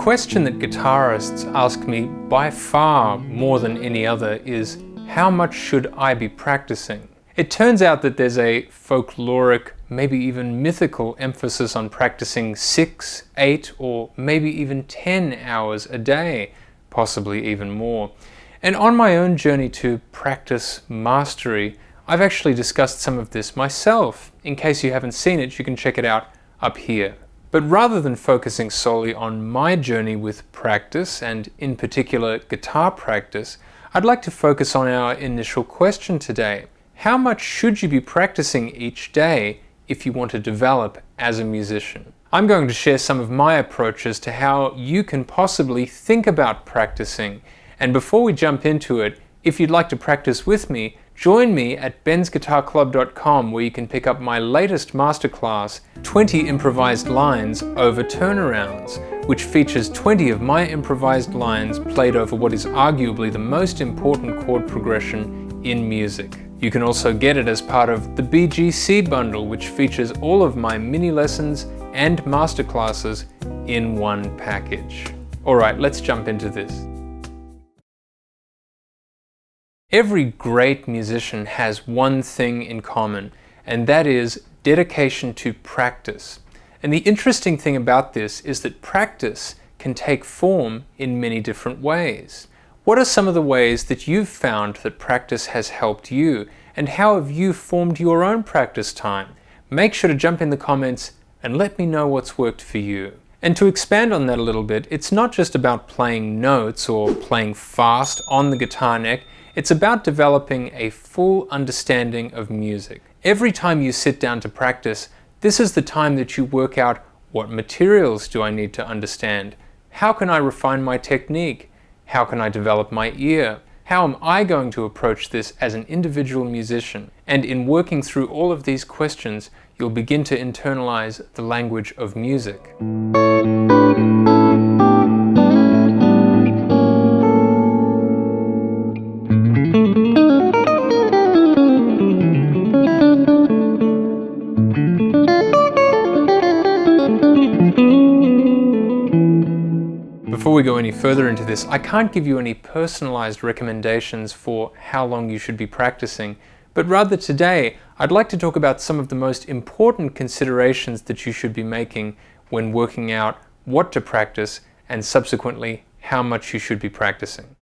question that guitarists ask me by far more than any other is, how much should I be practicing? It turns out that there's a folkloric, maybe even mythical emphasis on practicing 6, 8, or maybe even 10 hours a day, possibly even more. And on my own journey to practice mastery, I've actually discussed some of this myself. In case you haven't seen it, you can check it out up here. But rather than focusing solely on my journey with practice, and in particular guitar practice, I'd like to focus on our initial question today. How much should you be practicing each day if you want to develop as a musician? I'm going to share some of my approaches to how you can possibly think about practicing. And before we jump into it, if you'd like to practice with me, join me at bensguitarclub.com, where you can pick up my latest masterclass, 20 Improvised Lines over Turnarounds, which features 20 of my improvised lines played over what is arguably the most important chord progression in music. You can also get it as part of the BGC bundle, which features all of my mini lessons and masterclasses in one package. Alright, let's jump into this. Every great musician has one thing in common, and that is dedication to practice. And the interesting thing about this is that practice can take form in many different ways. What are some of the ways that you've found that practice has helped you, and how have you formed your own practice time? Make sure to jump in the comments and let me know what's worked for you. And to expand on that a little bit, it's not just about playing notes or playing fast on the guitar neck. It's about developing a full understanding of music. Every time you sit down to practice, this is the time that you work out, what materials do I need to understand? How can I refine my technique? How can I develop my ear? How am I going to approach this as an individual musician? And in working through all of these questions, you'll begin to internalize the language of music. Before we go any further into this, I can't give you any personalized recommendations for how long you should be practicing, but rather today I'd like to talk about some of the most important considerations that you should be making when working out what to practice and subsequently how much you should be practicing.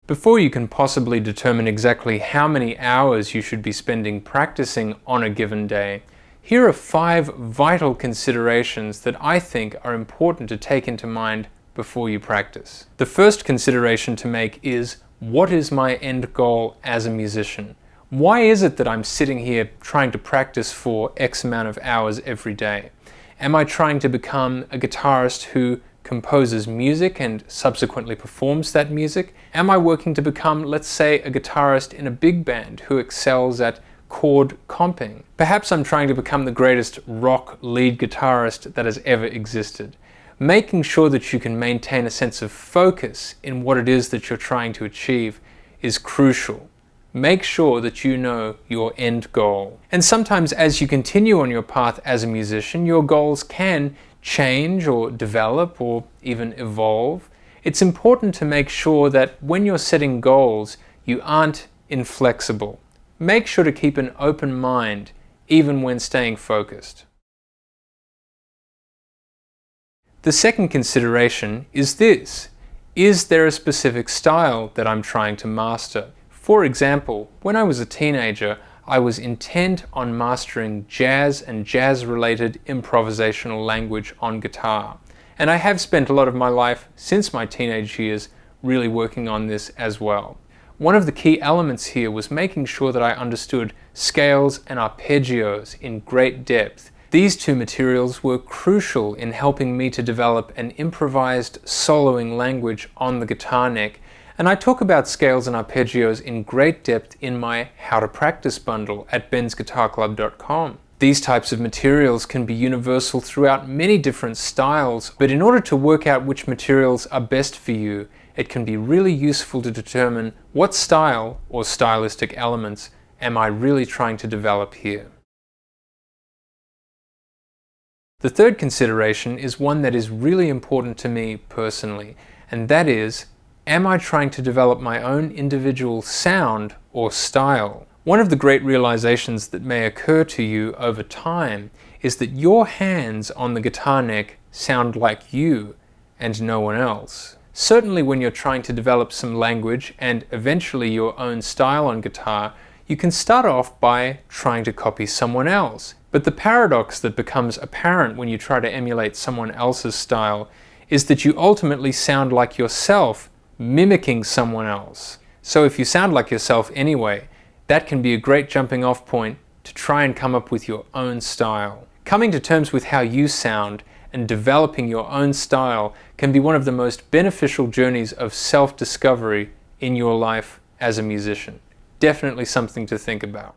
Before you can possibly determine exactly how many hours you should be spending practicing on a given day, here are 5 vital considerations that I think are important to take into mind before you practice. The first consideration to make is, what is my end goal as a musician? Why is it that I'm sitting here trying to practice for X amount of hours every day? Am I trying to become a guitarist who composes music and subsequently performs that music? Am I working to become, let's say, a guitarist in a big band who excels at chord comping? Perhaps I'm trying to become the greatest rock lead guitarist that has ever existed. Making sure that you can maintain a sense of focus in what it is that you're trying to achieve is crucial. Make sure that you know your end goal. And sometimes as you continue on your path as a musician, your goals can change or develop or even evolve. It's important to make sure that when you're setting goals, you aren't inflexible. Make sure to keep an open mind, even when staying focused. The second consideration is this: is there a specific style that I'm trying to master? For example, when I was a teenager, I was intent on mastering jazz and jazz-related improvisational language on guitar. And I have spent a lot of my life since my teenage years really working on this as well. One of the key elements here was making sure that I understood scales and arpeggios in great depth. These two materials were crucial in helping me to develop an improvised soloing language on the guitar neck, and I talk about scales and arpeggios in great depth in my How to Practice bundle at bensguitarclub.com. These types of materials can be universal throughout many different styles, but in order to work out which materials are best for you, it can be really useful to determine what style or stylistic elements am I really trying to develop here. The third consideration is one that is really important to me personally, and that is, am I trying to develop my own individual sound or style? One of the great realizations that may occur to you over time is that your hands on the guitar neck sound like you and no one else. Certainly when you're trying to develop some language and eventually your own style on guitar, you can start off by trying to copy someone else. But the paradox that becomes apparent when you try to emulate someone else's style is that you ultimately sound like yourself mimicking someone else. So if you sound like yourself anyway, that can be a great jumping off point to try and come up with your own style. Coming to terms with how you sound and developing your own style can be one of the most beneficial journeys of self-discovery in your life as a musician. Definitely something to think about.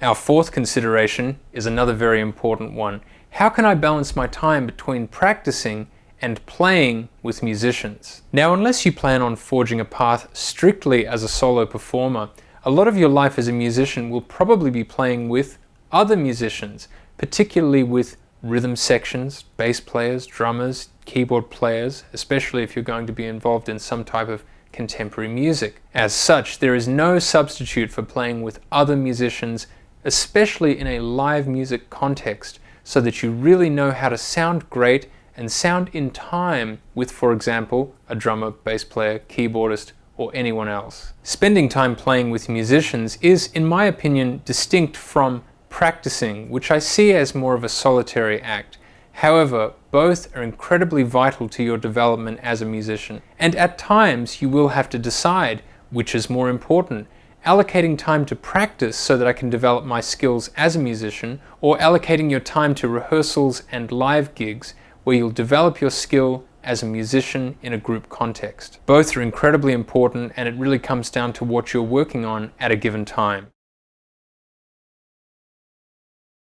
Our fourth consideration is another very important one. How can I balance my time between practicing and playing with musicians? Now, unless you plan on forging a path strictly as a solo performer, a lot of your life as a musician will probably be playing with other musicians, particularly with rhythm sections, bass players, drummers, keyboard players, especially if you're going to be involved in some type of contemporary music. As such, there is no substitute for playing with other musicians, especially in a live music context, so that you really know how to sound great and sound in time with, for example, a drummer, bass player, keyboardist, or anyone else. Spending time playing with musicians is, in my opinion, distinct from practicing, which I see as more of a solitary act. However, both are incredibly vital to your development as a musician, and at times you will have to decide which is more important, allocating time to practice so that I can develop my skills as a musician, or allocating your time to rehearsals and live gigs where you'll develop your skill as a musician in a group context. Both are incredibly important, and it really comes down to what you're working on at a given time.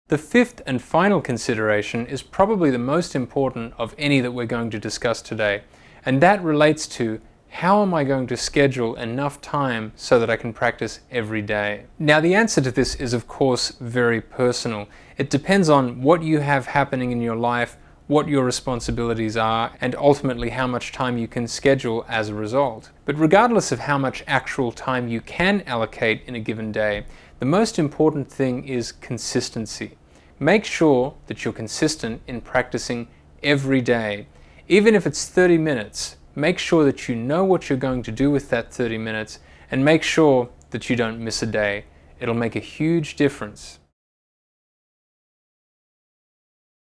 The fifth and final consideration is probably the most important of any that we're going to discuss today, and that relates to how am I going to schedule enough time so that I can practice every day? Now, the answer to this is of course very personal. It depends on what you have happening in your life, what your responsibilities are, and ultimately how much time you can schedule as a result. But regardless of how much actual time you can allocate in a given day, the most important thing is consistency. Make sure that you're consistent in practicing every day. Even if it's 30 minutes, make sure that you know what you're going to do with that 30 minutes, and make sure that you don't miss a day. It'll make a huge difference.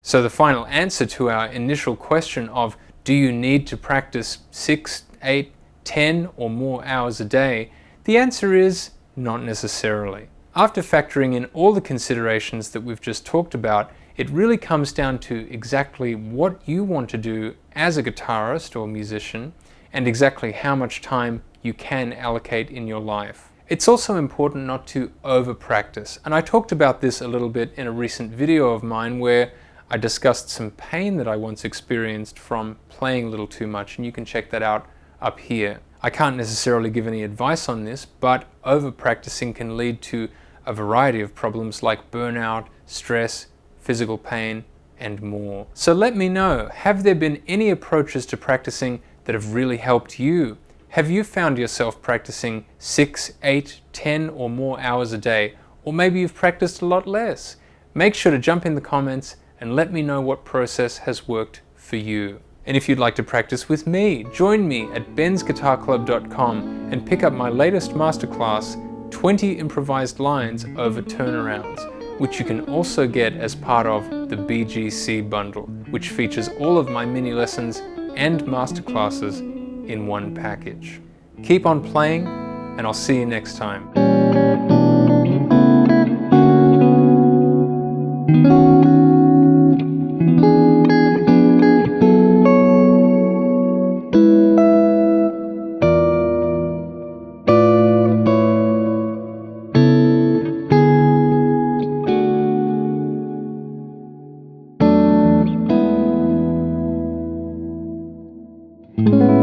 So the final answer to our initial question of do you need to practice 6, 8, 10 or more hours a day, the answer is not necessarily. After factoring in all the considerations that we've just talked about, it really comes down to exactly what you want to do as a guitarist or musician, and exactly how much time you can allocate in your life. It's also important not to over-practice, and I talked about this a little bit in a recent video of mine where I discussed some pain that I once experienced from playing a little too much, and you can check that out up here. I can't necessarily give any advice on this, but over-practicing can lead to a variety of problems like burnout, stress, physical pain, and more. So let me know, have there been any approaches to practicing that have really helped you? Have you found yourself practicing 6, 8, 10 or more hours a day? Or maybe you've practiced a lot less? Make sure to jump in the comments and let me know what process has worked for you. And if you'd like to practice with me, join me at bensguitarclub.com and pick up my latest masterclass, 20 improvised lines over turnarounds, which you can also get as part of the BGC bundle, which features all of my mini lessons and masterclasses in one package. Keep on playing, and I'll see you next time. Thank you.